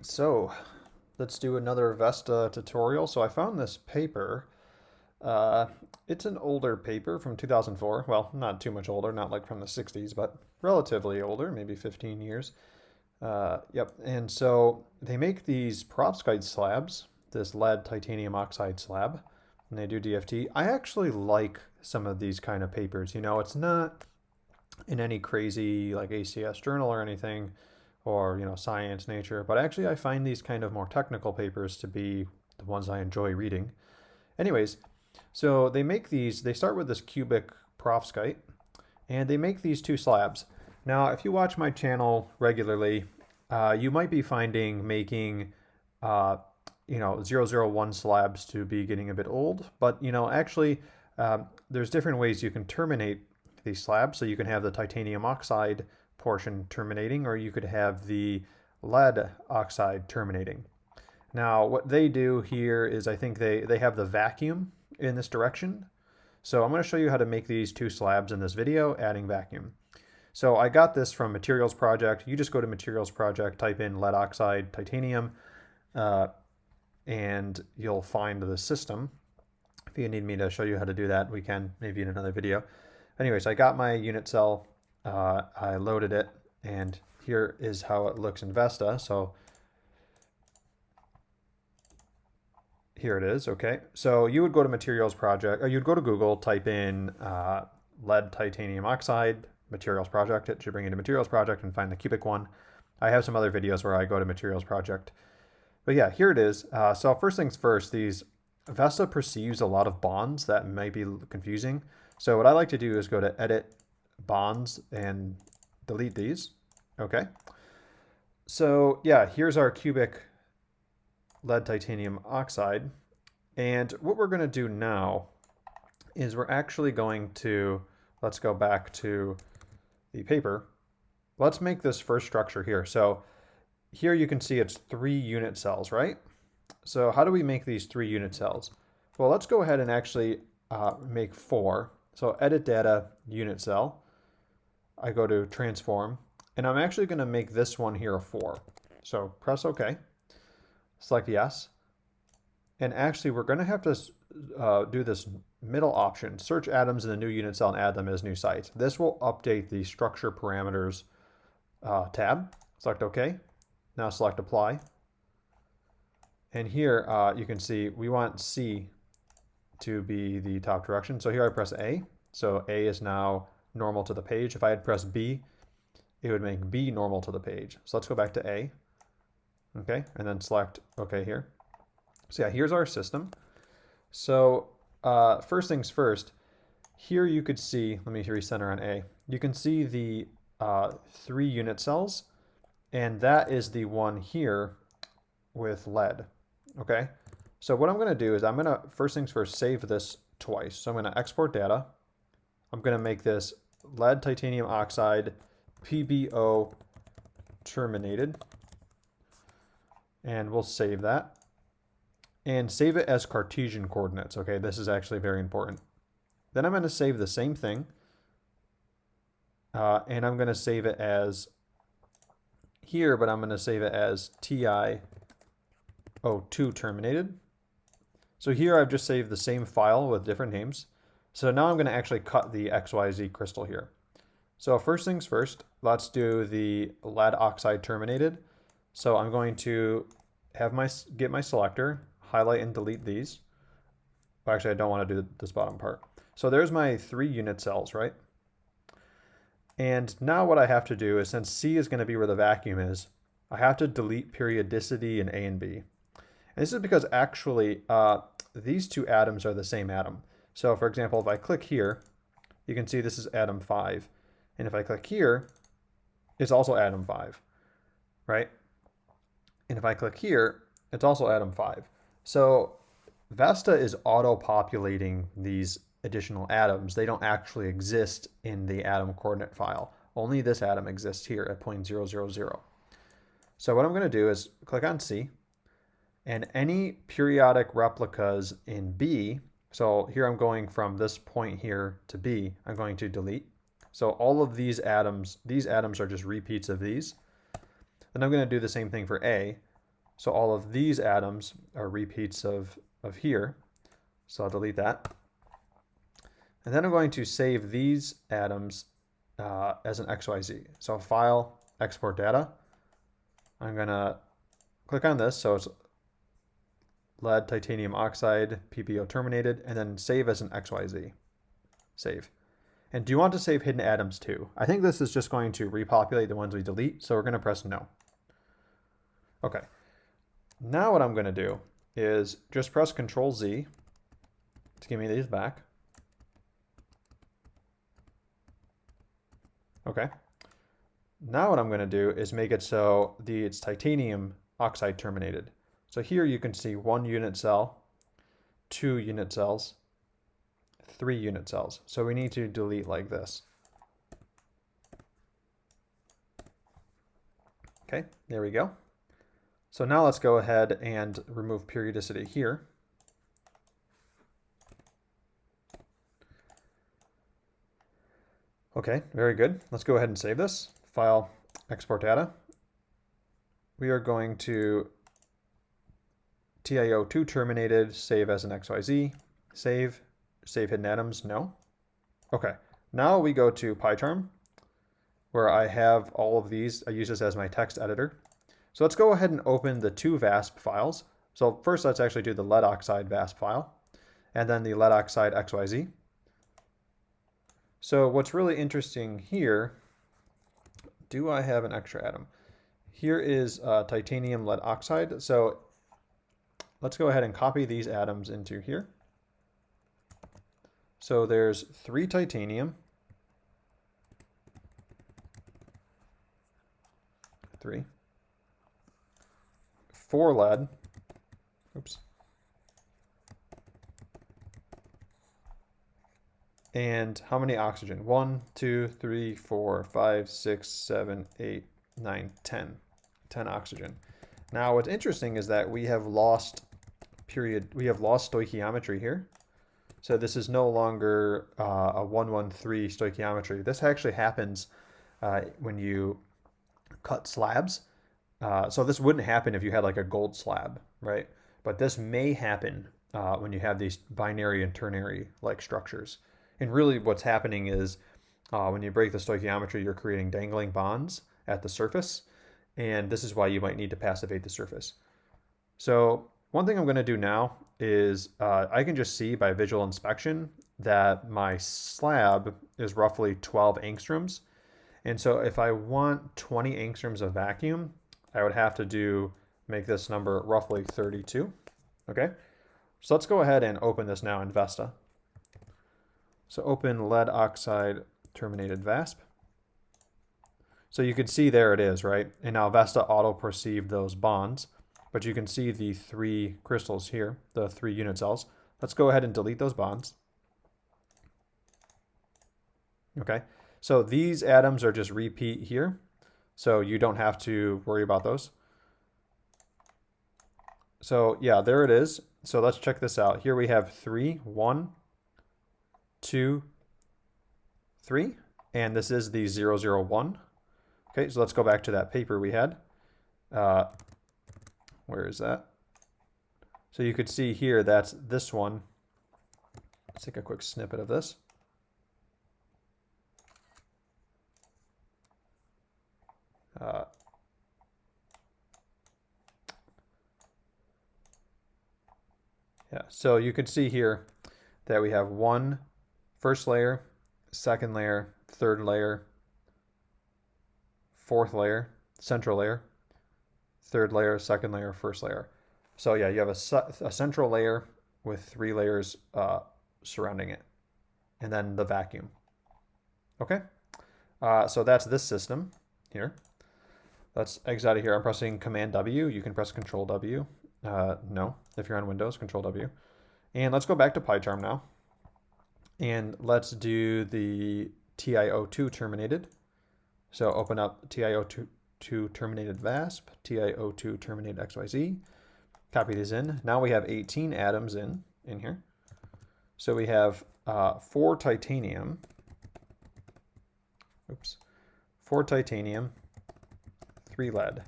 So let's do another VESTA tutorial. So I found this paper. Uh, it's an older paper from 2004. Well, not too much older, not like from the 60s, but relatively older, maybe 15 years. Yep. And so they make these perovskite slabs, this lead titanium oxide slab, and they do DFT. I actually like some of these kind of papers. It's not in any crazy like ACS journal or anything, or Science, Nature, but actually I find these kind of more technical papers to be the ones I enjoy reading. Anyways, so they start with this cubic perovskite, and they make these two slabs. Now, if you watch my channel regularly, you might be finding making uh, 001 slabs to be getting a bit old, but actually there's different ways you can terminate these slabs. So you can have the titanium oxide portion terminating, or you could have the lead oxide terminating. Now, what they do here is I think they have the vacuum in this direction. So I'm going to show you how to make these two slabs in this video, adding vacuum. So I got this from Materials Project. You just go to Materials Project, type in lead oxide titanium, and you'll find the system. If you need me to show you how to do that, we can maybe in another video. Anyways, I got my unit cell, I loaded it, and here is how it looks in VESTA. So here it is, okay. So you would go to Materials Project, or you'd go to Google, type in lead titanium oxide, Materials Project. It should bring you to Materials Project and find the cubic one. I have some other videos where I go to Materials Project. But yeah, here it is. So first things first, VESTA perceives a lot of bonds that might be confusing. So what I like to do is go to Edit Bonds and delete these. Okay. So yeah, here's our cubic lead titanium oxide. And what we're going to do now is we're actually going to, let's go back to the paper. Let's make this first structure here. So here you can see it's 3 unit cells, right? So how do we make these 3 unit cells? Well, let's go ahead and actually make 4. So edit data, unit cell. I go to transform, and I'm actually going to make this one here a 4. So press OK, select yes. And actually, we're going to have to do this middle option, search atoms in the new unit cell and add them as new sites. This will update the structure parameters tab. Select OK. Now select apply. And here you can see we want C to be the top direction. So here I press A. So A is now normal to the page. If I had pressed B, it would make B normal to the page. So let's go back to A. Okay, and then select OK here. So yeah, here's our system. So first things first, here you could see, let me recenter on A. You can see the 3 unit cells, and that is the one here with lead. Okay, so what I'm going to do is I'm going to, first things first, save this twice. So I'm going to export data. I'm going to make this lead titanium oxide PBO terminated, and we'll save that. And save it as Cartesian coordinates. Okay, this is actually very important. Then I'm going to save the same thing, and I'm going to save it as here, but I'm going to save it as TiO2 terminated. So here I've just saved the same file with different names. So now I'm going to actually cut the XYZ crystal here. So first things first, let's do the lead oxide terminated. So I'm going to have get my selector, highlight and delete these. Well, actually, I don't want to do this bottom part. So there's my 3 unit cells, right? And now what I have to do is, since C is going to be where the vacuum is, I have to delete periodicity in A and B. And this is because actually these 2 atoms are the same atom. So for example, if I click here, you can see this is atom 5. And if I click here, it's also atom 5, right? And if I click here, it's also atom 5. So VESTA is auto-populating these additional atoms. They don't actually exist in the atom coordinate file. Only this atom exists here at 0.000. So what I'm going to do is click on C, and any periodic replicas in B, so here I'm going from this point here to B, I'm going to delete. So all of these atoms are just repeats of these. Then I'm going to do the same thing for A. So all of these atoms are repeats of here. So I'll delete that. And then I'm going to save these atoms as an XYZ. So File, Export Data. I'm going to click on this. So it's lead titanium oxide, PPO terminated, and then save as an XYZ. Save. And do you want to save hidden atoms too? I think this is just going to repopulate the ones we delete, so we're going to press no. Okay. Now what I'm going to do is just press Control Z to give me these back. Okay. Now what I'm going to do is make it so it's titanium oxide terminated. So here you can see 1 unit cell, 2 unit cells, 3 unit cells. So we need to delete like this. Okay, there we go. So now let's go ahead and remove periodicity here. Okay, very good. Let's go ahead and save this. File, export data. We are going to TiO2 terminated, save as an XYZ, save hidden atoms, no. Okay, now we go to PyCharm, where I have all of these. I use this as my text editor. So let's go ahead and open the 2 VASP files. So first let's actually do the lead oxide VASP file, and then the lead oxide XYZ. So what's really interesting here, do I have an extra atom? Here is titanium lead oxide. So let's go ahead and copy these atoms into here. So there's 3 titanium, 3, 4 lead, oops, and how many oxygen? 1, 2, 3, 4, 5, 6, 7, 8, 9, 10. 10 oxygen. Now what's interesting is that we have lost stoichiometry here. So this is no longer a 113 stoichiometry. This actually happens when you cut slabs. So this wouldn't happen if you had like a gold slab, right? But this may happen when you have these binary and ternary like structures. And really what's happening is when you break the stoichiometry, you're creating dangling bonds at the surface. And this is why you might need to passivate the surface. So one thing I'm going to do now is I can just see by visual inspection that my slab is roughly 12 angstroms. And so if I want 20 angstroms of vacuum, I would have to make this number roughly 32. Okay, so let's go ahead and open this now in VESTA. So open lead oxide terminated VASP. So you can see there it is, right? And now VESTA auto-perceived those bonds. But you can see the 3 crystals here, the 3 unit cells. Let's go ahead and delete those bonds. Okay, so these atoms are just repeat here. So you don't have to worry about those. So yeah, there it is. So let's check this out. Here we have 3, 1, 2, 3. And this is the 001. Okay, so let's go back to that paper we had. Where is that? So you could see here, that's this one. Let's take a quick snippet of this. Yeah, so you could see here that we have 1 first layer, 2nd layer, 3rd layer, 4th layer, central layer, 3rd layer, 2nd layer, 1st layer. So yeah, you have a central layer with 3 layers surrounding it, and then the vacuum. Okay, so that's this system here. Let's exit out of here. I'm pressing Command W. You can press Control W. No, if you're on Windows, Control W. And let's go back to PyCharm now. And let's do the TiO2 terminated. So open up TiO2 terminated VASP, TiO2 terminated XYZ. Copy these in. Now we have 18 atoms in here. So we have 4 titanium. Oops. 4 titanium, 3 lead.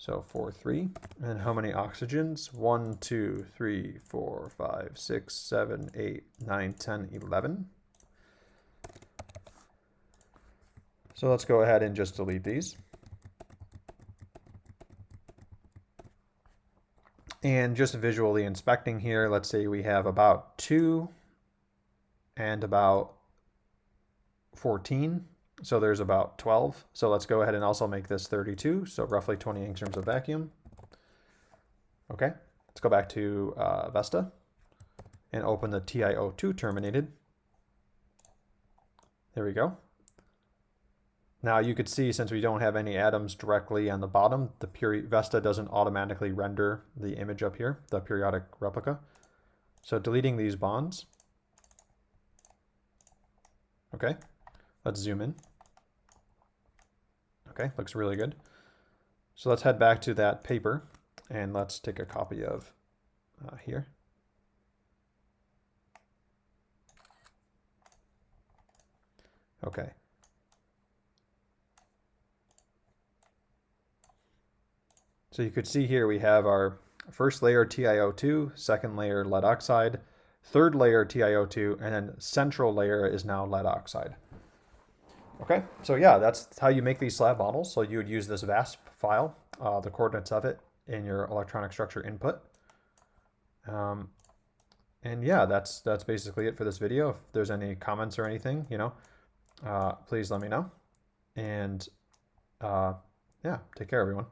So 4, 3. And how many oxygens? 1, 2, 3, 4, 5, 6, 7, 8, 9, 10, 11. So let's go ahead and just delete these. And just visually inspecting here, let's say we have about 2 and about 14. So there's about 12. So let's go ahead and also make this 32. So roughly 20 angstroms of vacuum. Okay, let's go back to VESTA and open the TiO2 terminated. There we go. Now you could see, since we don't have any atoms directly on the bottom, the VESTA doesn't automatically render the image up here, the periodic replica. So deleting these bonds. Okay, let's zoom in. Okay, looks really good. So let's head back to that paper and let's take a copy of here. Okay. So you could see here we have our first layer TiO2, second layer lead oxide, third layer TiO2, and then central layer is now lead oxide. Okay, so yeah, that's how you make these slab models. So you would use this VASP file, the coordinates of it, in your electronic structure input. And yeah, that's basically it for this video. If there's any comments or anything, please let me know. And yeah, take care, everyone.